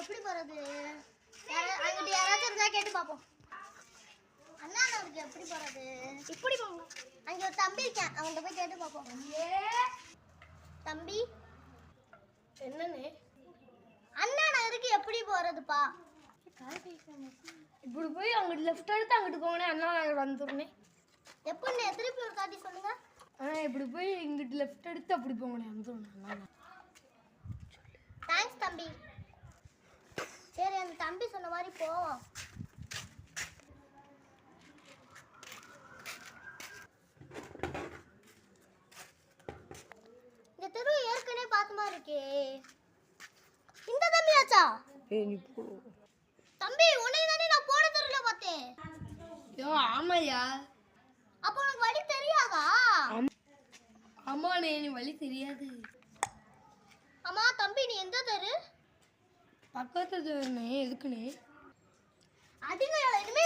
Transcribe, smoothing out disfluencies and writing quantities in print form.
எப்படி போறது? அங்கிட்ட யாராச்சும் இருந்தா கேட்டு பாப்போம். அண்ணா நகருக்கு எப்படி போறது? இப்படி போங்க. அங்க ஒரு தம்பி இருக்கான், அவன்கிட்ட போய் கேட்டு பாப்போம். தம்பி, என்னன்னு? அண்ணா நகருக்கு எப்படி போறதுப்பா? இப்படி போய் அங்கிட்டு லெஃப்ட் எடுத்து அங்கிட்டு போனே அண்ணா நகர் வந்துடுனே. எப்படிண்ணே? திருப்பி ஒரு தாட்டி சொல்லுங்க. இப்படி போய் இங்கிட்டு லெஃப்ட் எடுத்து அப்படி போங்கண்ணே வந்துடுனே. தேங்க்ஸ் தம்பி. சரி, அந்த தம்பி சொன்ன மாதிரி போவோம். இந்த தெரு ஏற்கனவே பார்த்த மாதிரி இருக்கே. இந்த தம்பியாச்சா? தம்பி, உன்னை தானே நான் போன தெருல பார்த்தேன். ஆமாயா. அப்போ உனக்கு வழி தெரியாதா? ஆமாண்ணே, நீ வழி தெரியாது. அம்மா தம்பி, நீ எந்த தெரு? பக்கத்து தெருண்ணே. எதுக்குண்ணே? அடிமையால இனிமே